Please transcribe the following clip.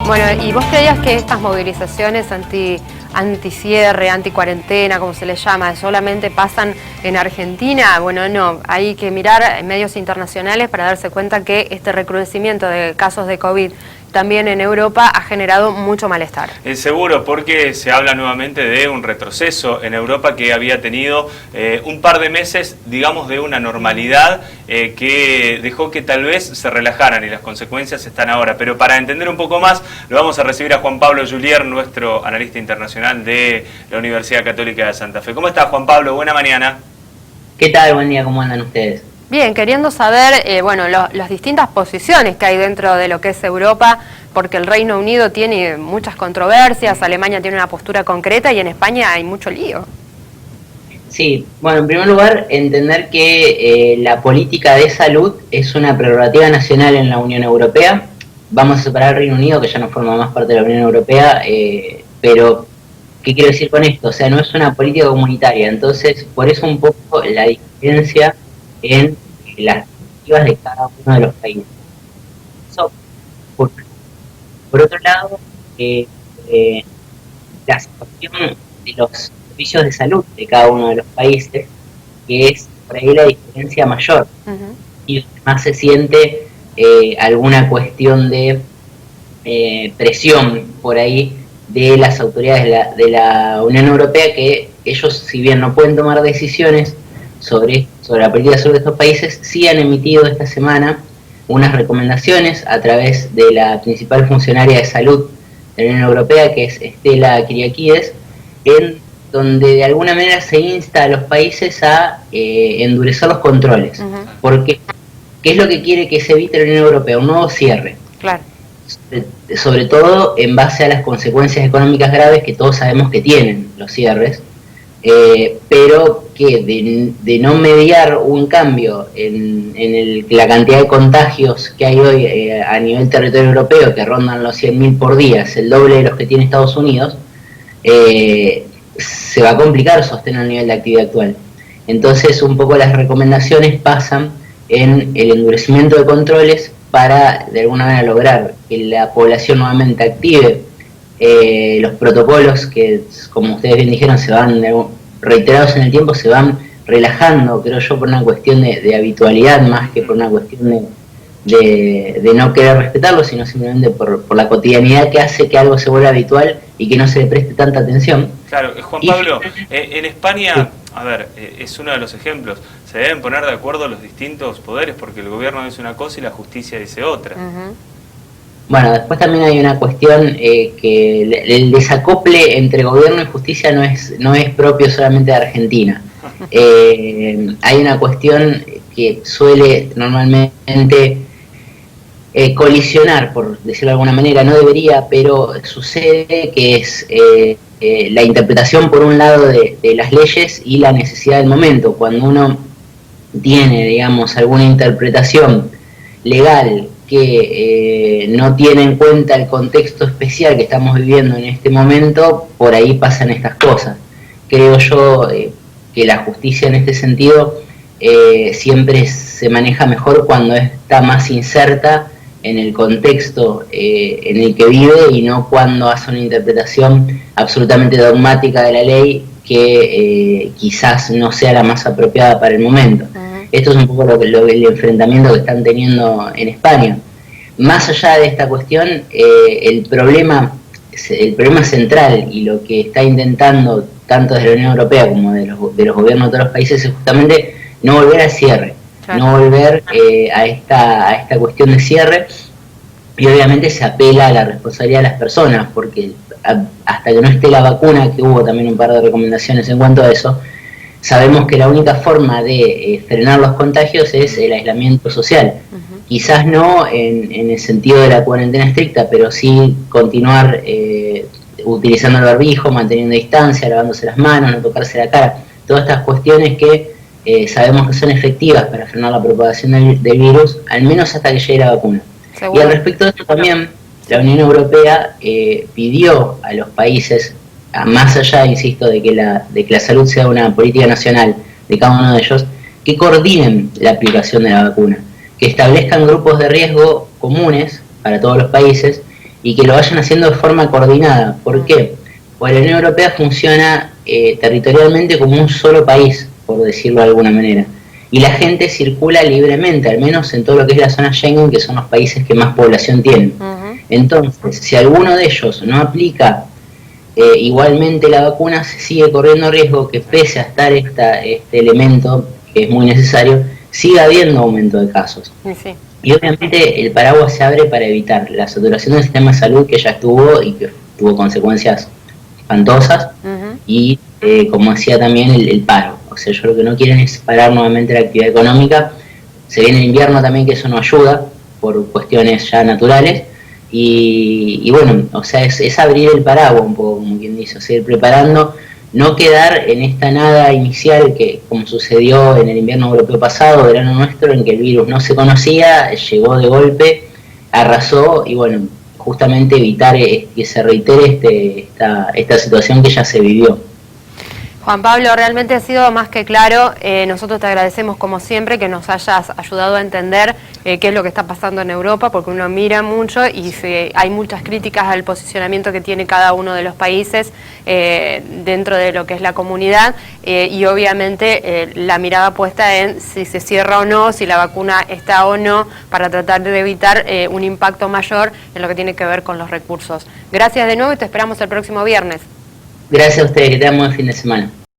Bueno, ¿y vos creías que estas movilizaciones anti-cierre, anti-cuarentena, como se les llama, solamente pasan en Argentina? Bueno, no, hay que mirar medios internacionales para darse cuenta que este recrudecimiento de casos de COVID también en Europa ha generado mucho malestar. Seguro, porque se habla nuevamente de un retroceso en Europa que había tenido un par de meses, digamos, de una normalidad que dejó que tal vez se relajaran, y las consecuencias están ahora. Pero para entender un poco más, lo vamos a recibir a Juan Pablo Julier, nuestro analista internacional de la Universidad Católica de Santa Fe. ¿Cómo estás, Juan Pablo? Buena mañana. ¿Qué tal? Buen día, ¿cómo andan ustedes? Bien, queriendo saber, las distintas posiciones que hay dentro de lo que es Europa, porque el Reino Unido tiene muchas controversias, Alemania tiene una postura concreta y en España hay mucho lío. Sí, bueno, en primer lugar, entender que la política de salud es una prerrogativa nacional en la Unión Europea. Vamos a separar al Reino Unido, que ya no forma más parte de la Unión Europea, pero ¿qué quiero decir con esto? O sea, no es una política comunitaria, entonces por eso un poco la diferencia en las directivas de cada uno de los países. Eso, por otro lado, la situación de los servicios de salud de cada uno de los países, que es por ahí la diferencia mayor. Y además se siente alguna cuestión de presión por ahí de las autoridades de la Unión Europea, que ellos, si bien no pueden tomar decisiones sobre la política de salud de estos países, sí han emitido esta semana unas recomendaciones a través de la principal funcionaria de salud de la Unión Europea, que es Stella Kyriakides, en donde de alguna manera se insta a los países a endurecer los controles. Porque, ¿qué es lo que quiere que se evite la Unión Europea? Un nuevo cierre. Claro. Sobre todo en base a las consecuencias económicas graves que todos sabemos que tienen los cierres, pero que de no mediar un cambio en la cantidad de contagios que hay hoy a nivel territorio europeo, que rondan los 100.000 por día, es el doble de los que tiene Estados Unidos, se va a complicar sostener el nivel de actividad actual. Entonces, un poco las recomendaciones pasan en el endurecimiento de controles para, de alguna manera, lograr que la población nuevamente active los protocolos que, como ustedes bien dijeron, se van reiterados en el tiempo, se van relajando, creo yo, por una cuestión de habitualidad más que por una cuestión de no querer respetarlo, sino simplemente por la cotidianidad que hace que algo se vuelva habitual y que no se le preste tanta atención. Claro, Juan Pablo, en España, a ver, es uno de los ejemplos, se deben poner de acuerdo los distintos poderes, porque el gobierno dice una cosa y la justicia dice otra. Bueno, después también hay una cuestión que el desacople entre gobierno y justicia no es propio solamente de Argentina. Hay una cuestión que suele normalmente colisionar, por decirlo de alguna manera, no debería, pero sucede, que es la interpretación por un lado de las leyes y la necesidad del momento. Cuando uno tiene, digamos, alguna interpretación legal que no tiene en cuenta el contexto especial que estamos viviendo en este momento, por ahí pasan estas cosas. Creo yo que la justicia en este sentido siempre se maneja mejor cuando está más inserta en el contexto en el que vive, y no cuando hace una interpretación absolutamente dogmática de la ley que quizás no sea la más apropiada para el momento. Esto es un poco el enfrentamiento que están teniendo en España. Más allá de esta cuestión, el problema central y lo que está intentando tanto desde la Unión Europea como de los gobiernos de todos los países es justamente no volver al cierre, no volver a esta cuestión de cierre, y obviamente se apela a la responsabilidad de las personas, porque hasta que no esté la vacuna, que hubo también un par de recomendaciones en cuanto a eso, sabemos que la única forma de frenar los contagios es el aislamiento social. Quizás no en el sentido de la cuarentena estricta, pero sí continuar utilizando el barbijo, manteniendo distancia, lavándose las manos, no tocarse la cara. Todas estas cuestiones que sabemos que son efectivas para frenar la propagación del virus, al menos hasta que llegue la vacuna. ¿Seguro? Y al respecto de esto también, la Unión Europea pidió a los países, más allá, insisto, de que la salud sea una política nacional de cada uno de ellos, que coordinen la aplicación de la vacuna, que establezcan grupos de riesgo comunes para todos los países y que lo vayan haciendo de forma coordinada. ¿Por qué? Porque la Unión Europea funciona territorialmente como un solo país, por decirlo de alguna manera. Y la gente circula libremente, al menos en todo lo que es la zona Schengen, que son los países que más población tienen. Entonces, si alguno de ellos no aplica igualmente la vacuna, se sigue corriendo riesgo que, pese a estar este elemento, que es muy necesario, siga habiendo aumento de casos. Sí. Y obviamente el paraguas se abre para evitar la saturación del sistema de salud, que ya estuvo y que tuvo consecuencias espantosas, y como decía también, el paro. O sea, yo lo que no quieren es parar nuevamente la actividad económica. Se viene el invierno también, que eso no ayuda por cuestiones ya naturales. Y bueno, o sea, es abrir el paraguas un poco, como quien dice, seguir preparando, no quedar en esta nada inicial que, como sucedió en el invierno europeo pasado, verano nuestro, en que el virus no se conocía, llegó de golpe, arrasó, y bueno, justamente evitar que se reitere esta situación que ya se vivió. Juan Pablo, realmente ha sido más que claro. Nosotros te agradecemos como siempre que nos hayas ayudado a entender qué es lo que está pasando en Europa, porque uno mira mucho y hay muchas críticas al posicionamiento que tiene cada uno de los países dentro de lo que es la comunidad, y obviamente la mirada puesta en si se cierra o no, si la vacuna está o no, para tratar de evitar un impacto mayor en lo que tiene que ver con los recursos. Gracias de nuevo y te esperamos el próximo viernes. Gracias a ustedes, que tengan buen fin de semana.